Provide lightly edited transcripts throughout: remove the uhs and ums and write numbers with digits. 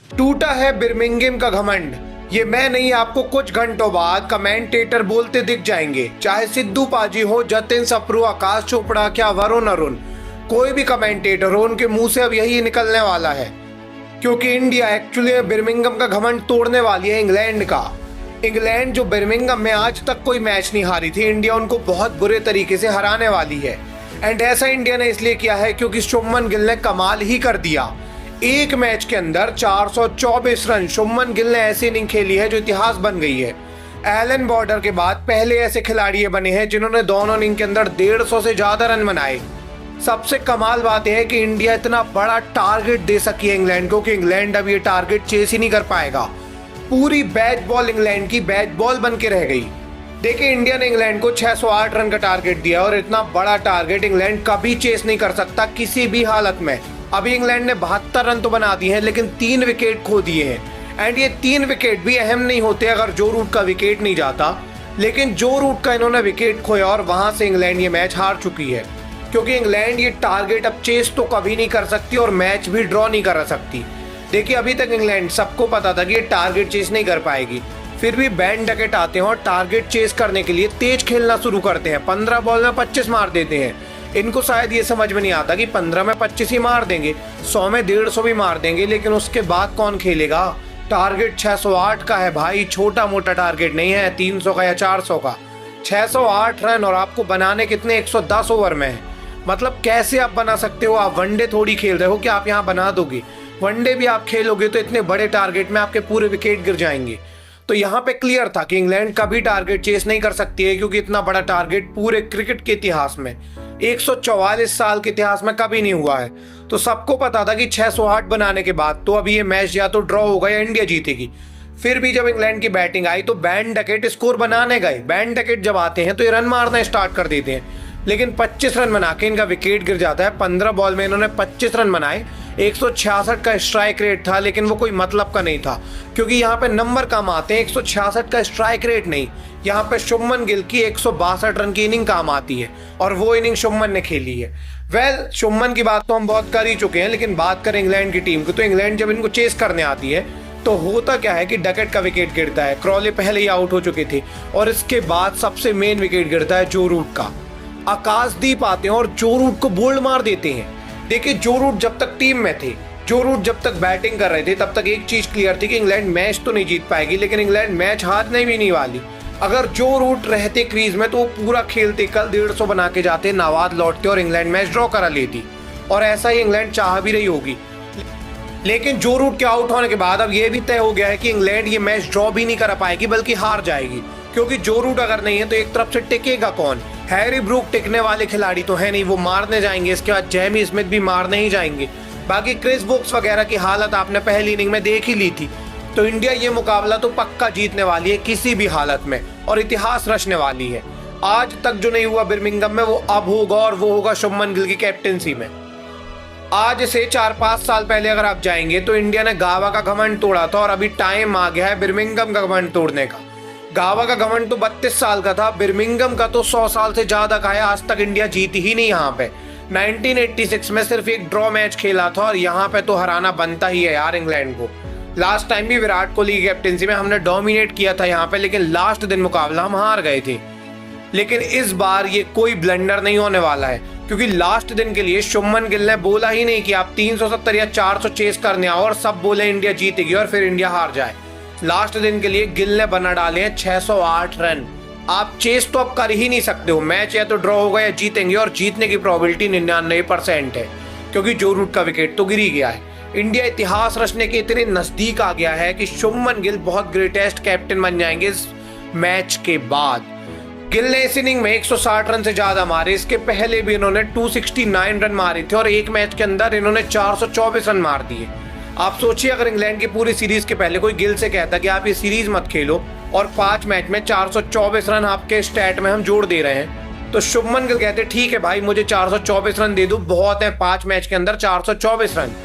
टूटा है बिर्मिंघम का घमंड, ये मैं नहीं, आपको कुछ घंटों बाद कमेंटेटर बोलते दिख जाएंगे। चाहे सिद्धू पाजी हो, जतिन सप्रू, आकाश चोपड़ा, क्या वरुण अरुण, कोई भी कमेंटेटर हो, उनके मुंह से अब यही निकलने वाला है। क्योंकि इंडिया एक्चुअली बिर्मिंघम का घमंड तोड़ने वाली है इंग्लैंड का। इंग्लैंड जो बिर्मिंघम में आज तक कोई मैच नहीं हारी थी, इंडिया उनको बहुत बुरे तरीके से हराने वाली है। एंड ऐसा इंडिया ने इसलिए किया है क्योंकि शुभमन गिल ने कमाल ही कर दिया। एक मैच के अंदर 424 रन शुभमन गिल ने ऐसी इनिंग खेली है जो इतिहास बन गई है। एलन बॉर्डर के बाद पहले ऐसे खिलाड़ी बने हैं जिन्होंने दोनों इनिंग के अंदर 150 से ज्यादा रन बनाए। सबसे कमाल बात यह है कि इंडिया इतना बड़ा टारगेट दे सकी है इंग्लैंड को कि इंग्लैंड अब ये टारगेट चेस ही नहीं कर पाएगा। पूरी बैट बॉल इंग्लैंड की बैट बॉल बन के रह गई। देखिए, इंडिया ने इंग्लैंड को 608 रन का टारगेट दिया और इतना बड़ा टारगेट इंग्लैंड कभी चेस नहीं कर सकता किसी भी हालत में। अभी इंग्लैंड ने 72 रन तो बना दिए हैं, लेकिन 3 विकेट खो दिए हैं। एंड ये 3 विकेट भी अहम नहीं होते अगर जो रूट का विकेट नहीं जाता, लेकिन जो रूट का इन्होंने विकेट खोया और वहां से इंग्लैंड ये मैच हार चुकी है। क्योंकि इंग्लैंड ये टारगेट अब चेस तो कभी नहीं कर सकती और मैच भी ड्रॉ नहीं कर सकती। देखिए, अभी तक इंग्लैंड सबको पता था कि ये टारगेट चेस नहीं कर पाएगी, फिर भी बैन डकेट आते हैं और टारगेट चेस करने के लिए तेज खेलना शुरू करते हैं। 15 बॉल में 25 मार देते हैं। इनको शायद ये समझ में नहीं आता कि 15 में 25 ही मार देंगे, 100 में 150 भी मार देंगे, लेकिन उसके बाद कौन खेलेगा। टारगेट 608 का है भाई, छोटा मोटा टारगेट नहीं है 300 का या 400 का। 608 रन और आपको बनाने कितने, 110 ओवर में है। मतलब कैसे आप बना सकते हो? आप वनडे थोड़ी खेल रहे हो कि आप यहाँ बना दोगे। वनडे भी आप खेलोगे तो इतने बड़े टारगेट में आपके पूरे विकेट गिर जाएंगे। तो यहाँ पे क्लियर था कि इंग्लैंड कभी टारगेट चेस नहीं कर सकती है, क्योंकि इतना बड़ा टारगेट पूरे क्रिकेट के इतिहास में 144 साल के इतिहास में कभी नहीं हुआ है। तो सबको पता था कि 608 बनाने के बाद तो अभी ये मैच या तो ड्रॉ होगा या इंडिया जीतेगी। फिर भी जब इंग्लैंड की बैटिंग आई तो बैन डकेट स्कोर बनाने गए। बैन डकेट जब आते हैं तो ये रन मारना स्टार्ट कर देते हैं, लेकिन 25 रन बना के इनका विकेट गिर जाता है। 15 बॉल में इन्होंने 25 रन बनाए। 166 का स्ट्राइक रेट था, लेकिन वो कोई मतलब का नहीं था, क्योंकि यहाँ पे नंबर कम आते हैं। 166 का स्ट्राइक रेट नहीं, यहाँ पे शुभमन गिल की 162 रन की इनिंग काम आती है और वो इनिंग शुभमन ने खेली है। शुभमन की बात तो हम बहुत कर ही चुके हैं, लेकिन बात करें इंग्लैंड की टीम की, तो इंग्लैंड जब इनको चेस करने आती है तो होता क्या है कि डकेट का विकेट गिरता है। क्रॉले पहले ही आउट हो चुके थे और इसके बाद सबसे मेन विकेट गिरता है जो रूट का। आकाशदीप आते हैं और जो रूट को बोल्ड मार देते हैं। देखिए, जो रूट जब तक टीम में थे, जो रूट जब तक बैटिंग कर रहे थे, तब तक एक चीज क्लियर थी कि इंग्लैंड मैच तो नहीं जीत पाएगी, लेकिन इंग्लैंड मैच हारने भी नहीं वाली। अगर जो रूट रहते क्रीज में तो वो पूरा खेलते, कल 150 बना के जाते, नाबाद लौटते और इंग्लैंड मैच ड्रॉ करा लेती। और ऐसा ही इंग्लैंड चाह भी रही होगी। लेकिन जो रूट के आउट होने के बाद अब ये भी तय हो गया है कि इंग्लैंड ये मैच ड्रॉ भी नहीं करा पाएगी, बल्कि हार जाएगी। क्योंकि जो रूट अगर नहीं है तो एक तरफ से टिकेगा कौन? हैरी ब्रूक टिकने वाले खिलाड़ी तो है नहीं, वो मारने जाएंगे। इसके बाद जेमी स्मिथ भी मारने ही जाएंगे। बाकी क्रिस वोक्स वगैरह की हालत आपने पहली इनिंग में देख ही ली थी। तो इंडिया ये मुकाबला तो पक्का जीतने वाली है किसी भी हालत में, और इतिहास रचने वाली है। आज तक जो नहीं हुआ बिर्मिंघम में, वो अब होगा, और वो होगा शुभमन गिल की कैप्टेंसी में। आज से 4-5 साल पहले अगर आप जाएंगे तो इंडिया ने गावा का घमंड तोड़ा था, और अभी टाइम आ गया है बिर्मिंघम का घमंड तोड़ने का। गावा का घमंड तो 32 साल का था, बिर्मिंघम का तो 100 साल से ज्यादा का है। आज तक इंडिया जीती ही नहीं यहाँ पे। 1986 में सिर्फ एक ड्रॉ मैच खेला था, और यहाँ पे तो हराना बनता ही है यार इंग्लैंड को। लास्ट टाइम भी विराट कोहली की कैप्टेंसी में हमने डोमिनेट किया था यहाँ पे, लेकिन लास्ट दिन मुकाबला हम हार गए थे। लेकिन इस बार ये कोई ब्लंडर नहीं होने वाला है, क्योंकि लास्ट दिन के लिए शुभमन गिल ने बोला ही नहीं कि आप 370 या 400 चेस करने आओ, और सब बोले इंडिया जीतेगी और फिर इंडिया हार जाए। लास्ट दिन के लिए गिल ने बना डाले हैं 608 रन। आप चेस तो अब कर ही नहीं सकते हो। मैच या तो ड्रॉ होगा या जीतेंगे, और जीतने की प्रोबेबिलिटी 99% है, क्योंकि जो रूट का विकेट तो गिर ही गया है। इंडिया इतिहास रचने के इतने नजदीक आ गया है कि शुभमन गिल बहुत ग्रेटेस्ट कैप्टन बन जाएंगे इस मैच के बाद। गिल ने इस इनिंग में 160 रन से ज्यादा मारे। इसके पहले भी इन्होंने 269 रन मारे थे, और एक मैच के अंदर इन्होंने 424 रन मार दिए। आप सोचिए, अगर इंग्लैंड की पूरी सीरीज के पहले कोई गिल से कहता कि आप ये सीरीज मत खेलो और 5 मैच में 424 रन आपके स्टैट में हम जोड़ दे रहे हैं, तो शुभमन गिल कहते ठीक है भाई, मुझे 424 रन दे दो, बहुत है 5 मैच के अंदर 424 रन।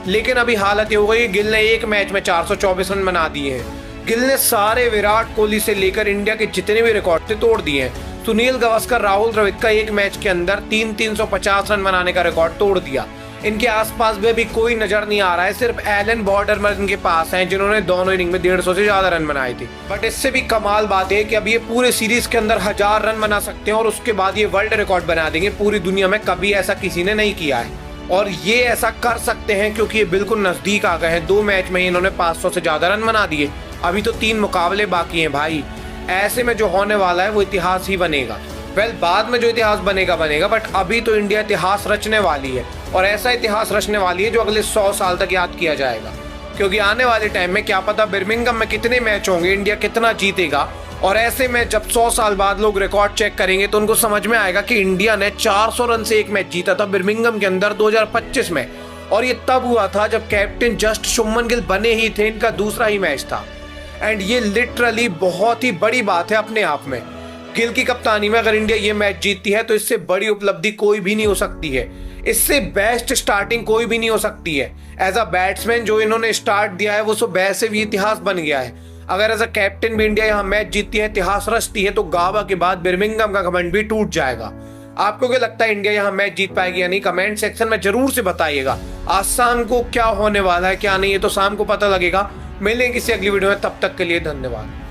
लेकिन अभी हालत ये हो गई, गिल ने एक मैच में 424 रन बना दिए हैं। गिल ने सारे विराट कोहली से लेकर इंडिया के जितने भी रिकॉर्ड थे तोड़ दिए हैं। सुनील गावस्कर, राहुल द्रविड़ का एक मैच के अंदर 350 रन बनाने का रिकॉर्ड तोड़ दिया। इनके आसपास भी अभी कोई नजर नहीं आ रहा है, सिर्फ एलन बॉर्डरमैन इनके पास हैं जिन्होंने दोनों इनिंग में 150 से ज्यादा रन बनाए थे। बट इससे भी कमाल बात है कि अब ये पूरे सीरीज के अंदर 1000 रन बना सकते हैं और उसके बाद ये वर्ल्ड रिकॉर्ड बना देंगे। पूरी दुनिया में कभी ऐसा किसी ने नहीं किया है और ये ऐसा कर सकते हैं क्योंकि ये बिल्कुल नजदीक आ गए हैं। 2 मैच में इन्होंने 500 से ज्यादा रन बना दिए। अभी तो 3 मुकाबले बाकी हैं भाई। ऐसे में जो होने वाला है वो इतिहास ही बनेगा। बाद में जो इतिहास बनेगा, बट अभी तो इंडिया इतिहास रचने वाली है और ऐसा इतिहास रचने वाली है जो अगले 100 साल तक याद किया जाएगा। क्योंकि आने वाले टाइम में क्या पता बर्मिंघम में कितने मैच होंगे, इंडिया कितना जीतेगा, और ऐसे में जब 100 साल बाद लोग रिकॉर्ड चेक करेंगे तो उनको समझ में आएगा कि इंडिया ने 400 रन से एक मैच जीता था बर्मिंघम के अंदर 2025 में, और ये तब हुआ था जब कैप्टन जस्ट शुभमन गिल बने ही थे, इनका दूसरा ही मैच था। एंड ये लिटरली बहुत ही बड़ी बात है अपने आप में। गिल की कप्तानी में अगर इंडिया ये मैच जीतती है तो इससे बड़ी उपलब्धि कोई भी नहीं हो सकती है, इससे बेस्ट स्टार्टिंग कोई भी नहीं हो सकती है। एज अ बैट्समैन जो इन्होंने स्टार्ट दिया है वो सो वैसे भी इतिहास बन गया है। अगर एज अ कैप्टन भी इंडिया यहाँ मैच जीतती है, इतिहास रचती है, तो गाबा के बाद बर्मिंघम का घमंड भी टूट जाएगा। आपको क्या लगता है इंडिया यहाँ मैच जीत पाएगी या नहीं? कमेंट सेक्शन में जरूर से बताइएगा। आज शाम को क्या होने वाला है क्या नहीं, ये तो शाम को पता लगेगा। मिलेंगे किसी अगली वीडियो में, तब तक के लिए धन्यवाद।